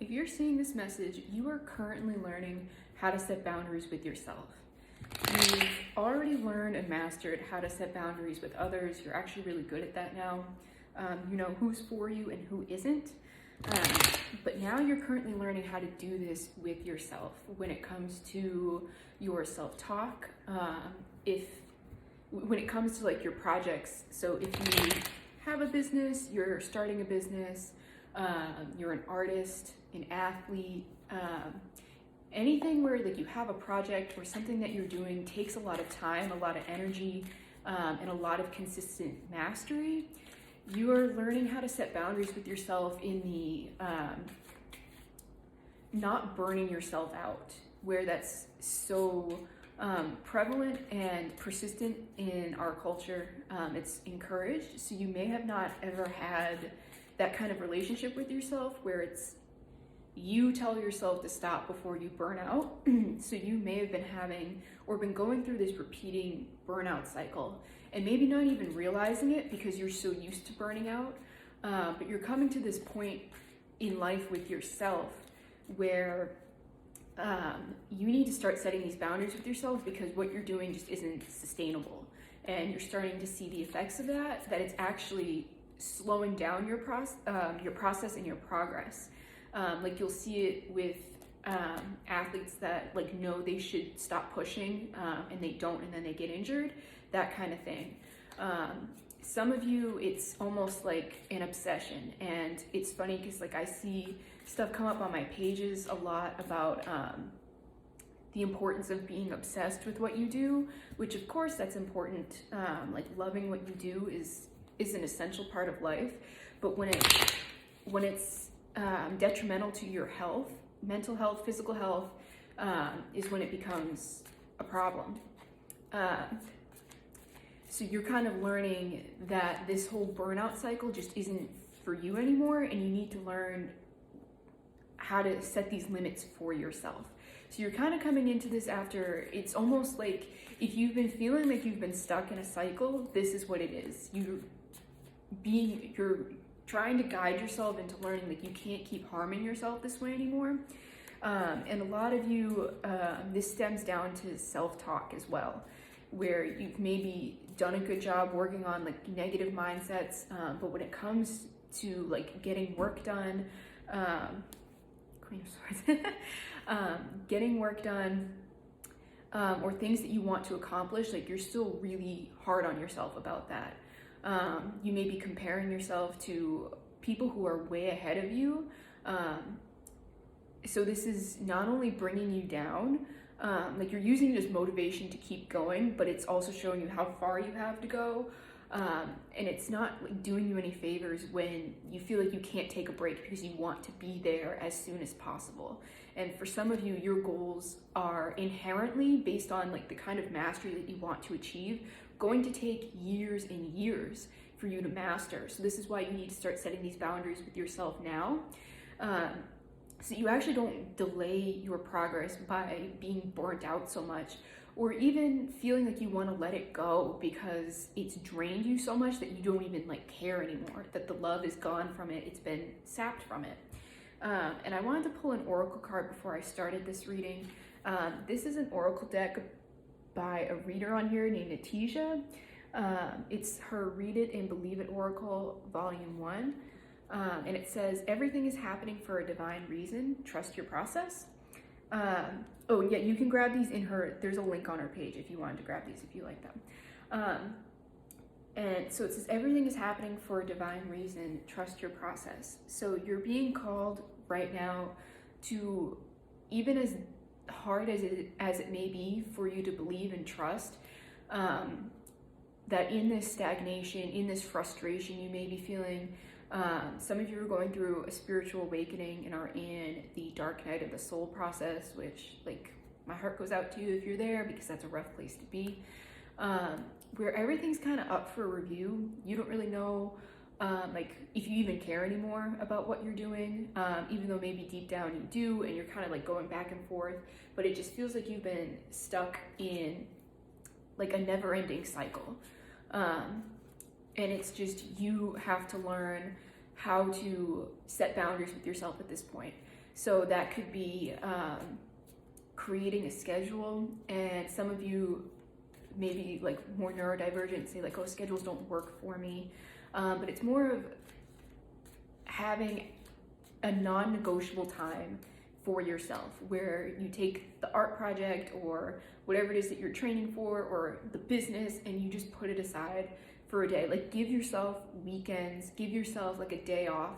if you're seeing this message, you are currently learning how to set boundaries with yourself. You've already learned and mastered how to set boundaries with others. You're actually really good at that now. You know who's for you and who isn't. But now you're currently learning how to do this with yourself when it comes to your self-talk. When it comes to like your projects. So if you have a business, you're starting a business, you're an artist, an athlete, anything where like you have a project or something that you're doing takes a lot of time, a lot of energy, and a lot of consistent mastery, you are learning how to set boundaries with yourself in the not burning yourself out, where that's so prevalent and persistent in our culture. It's encouraged. So you may have not ever had that kind of relationship with yourself where it's you tell yourself to stop before you burn out. So you may have been having or been going through this repeating burnout cycle and maybe not even realizing it because you're so used to burning out. But you're coming to this point in life with yourself where you need to start setting these boundaries with yourself because what you're doing just isn't sustainable. And you're starting to see the effects of that it's actually slowing down your process and your progress. Like you'll see it with athletes that like know they should stop pushing and they don't, and then they get injured, that kind of thing. Some of you, it's almost like an obsession, and it's funny because like I see stuff come up on my pages a lot about the importance of being obsessed with what you do, which of course that's important. Like loving what you do is an essential part of life, but when it's detrimental to your health, mental health, physical health, is when it becomes a problem. So you're kind of learning that this whole burnout cycle just isn't for you anymore, and you need to learn how to set these limits for yourself. So you're kind of coming into this after, it's almost like if you've been feeling like you've been stuck in a cycle, this is what it is. You're trying to guide yourself into learning like you can't keep harming yourself this way anymore. And a lot of you, this stems down to self-talk as well, where you've maybe done a good job working on like negative mindsets, but when it comes to like getting work done, Queen of Swords, getting work done, or things that you want to accomplish, like you're still really hard on yourself about that. You may be comparing yourself to people who are way ahead of you. So this is not only bringing you down, like you're using it as motivation to keep going, but it's also showing you how far you have to go. And it's not like doing you any favors when you feel like you can't take a break because you want to be there as soon as possible. And for some of you, your goals are inherently based on like the kind of mastery that you want to achieve, going to take years and years for you to master. So this is why you need to start setting these boundaries with yourself now. So you actually don't delay your progress by being burnt out so much, or even feeling like you want to let it go because it's drained you so much that you don't even like care anymore, that the love is gone from it, it's been sapped from it. And I wanted to pull an oracle card before I started this reading. This is an oracle deck by a reader on here named Natisha. It's her Read It and Believe It Oracle, Volume 1. And it says, everything is happening for a divine reason. Trust your process. Oh yeah, you can grab these in her, there's a link on her page if you wanted to grab these if you like them. And so it says, everything is happening for a divine reason. Trust your process. So you're being called right now to, even as hard as it may be for you to believe and trust, that in this stagnation, in this frustration you may be feeling, some of you are going through a spiritual awakening and are in the dark night of the soul process, which like my heart goes out to you if you're there, because that's a rough place to be, where everything's kind of up for review. You don't really know like if you even care anymore about what you're doing, even though maybe deep down you do, and you're kind of like going back and forth, but it just feels like you've been stuck in like a never-ending cycle. And it's just, you have to learn how to set boundaries with yourself at this point. So that could be creating a schedule, and some of you maybe like more neurodivergent say like, oh, schedules don't work for me, but it's more of having a non-negotiable time for yourself where you take the art project or whatever it is that you're training for or the business and you just put it aside for a day. Like give yourself weekends, give yourself like a day off,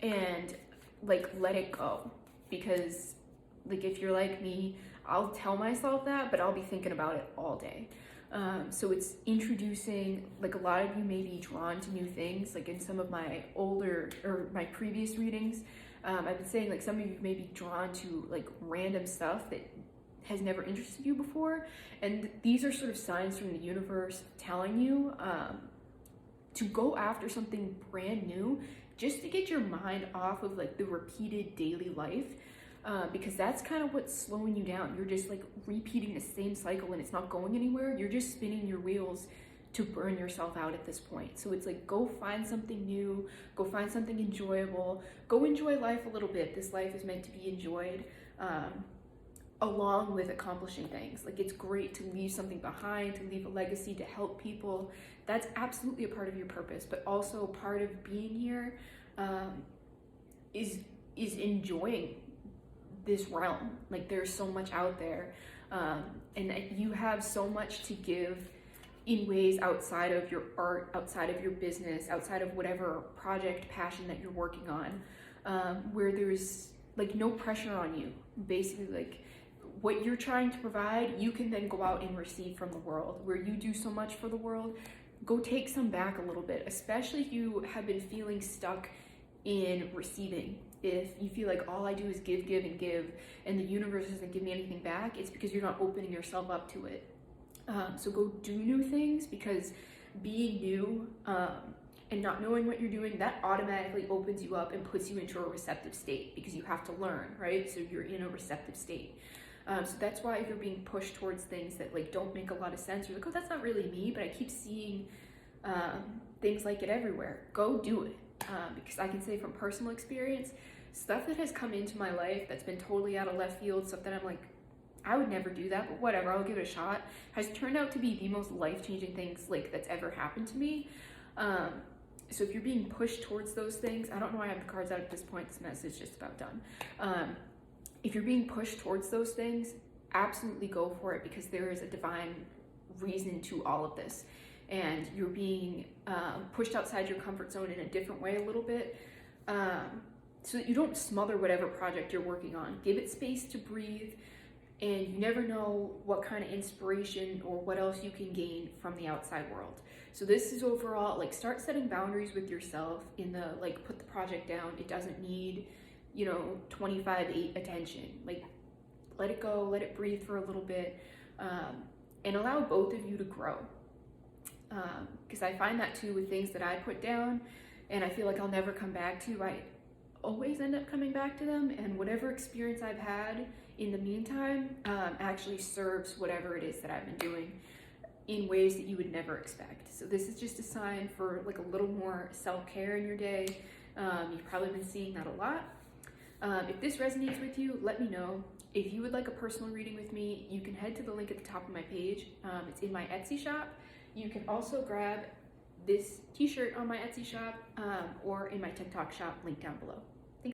and like let it go. Because like if you're like me, I'll tell myself that, but I'll be thinking about it all day. So it's introducing, like a lot of you may be drawn to new things. Like in some of my older or my previous readings, I've been saying like some of you may be drawn to like random stuff that has never interested you before. And these are sort of signs from the universe telling you to go after something brand new, just to get your mind off of like the repeated daily life. Because that's kind of what's slowing you down. You're just like repeating the same cycle and it's not going anywhere. You're just spinning your wheels to burn yourself out at this point. So it's like, go find something new, go find something enjoyable, go enjoy life a little bit. This life is meant to be enjoyed, along with accomplishing things. Like it's great to leave something behind, to leave a legacy, to help people. That's absolutely a part of your purpose, but also part of being here is enjoying this realm. Like there's so much out there, and you have so much to give in ways outside of your art, outside of your business, outside of whatever project, passion that you're working on, where there's like no pressure on you. Basically, like what you're trying to provide, you can then go out and receive from the world. Where you do so much for the world, go take some back a little bit, especially if you have been feeling stuck in receiving. If you feel like all I do is give, give, and give, and the universe doesn't give me anything back, it's because you're not opening yourself up to it. So go do new things, because being new and not knowing what you're doing, that automatically opens you up and puts you into a receptive state, because you have to learn, right? So you're in a receptive state. So that's why if you're being pushed towards things that like don't make a lot of sense, you're like, oh, that's not really me, but I keep seeing things like it everywhere. Go do it. Because I can say from personal experience, stuff that has come into my life that's been totally out of left field, stuff that I'm like, I would never do that, but whatever, I'll give it a shot, has turned out to be the most life-changing things like that's ever happened to me. So if you're being pushed towards those things, I don't know why I have the cards out at this point, this mess is just about done. If you're being pushed towards those things, absolutely go for it, because there is a divine reason to all of this. And you're being pushed outside your comfort zone in a different way a little bit, so that you don't smother whatever project you're working on. Give it space to breathe, and you never know what kind of inspiration or what else you can gain from the outside world. So this is overall, like, start setting boundaries with yourself in the, like, put the project down. It doesn't need, 25/8 attention. Like, let it go, let it breathe for a little bit, and allow both of you to grow. Because I find that too with things that I put down and I feel like I'll never come back to, I always end up coming back to them, and whatever experience I've had in the meantime actually serves whatever it is that I've been doing in ways that you would never expect. So this is just a sign for like a little more self-care in your day. You've probably been seeing that a lot. If this resonates with you, let me know. If you would like a personal reading with me, you can head to the link at the top of my page. It's in my Etsy shop. You can also grab this t-shirt on my Etsy shop or in my TikTok shop, link down below.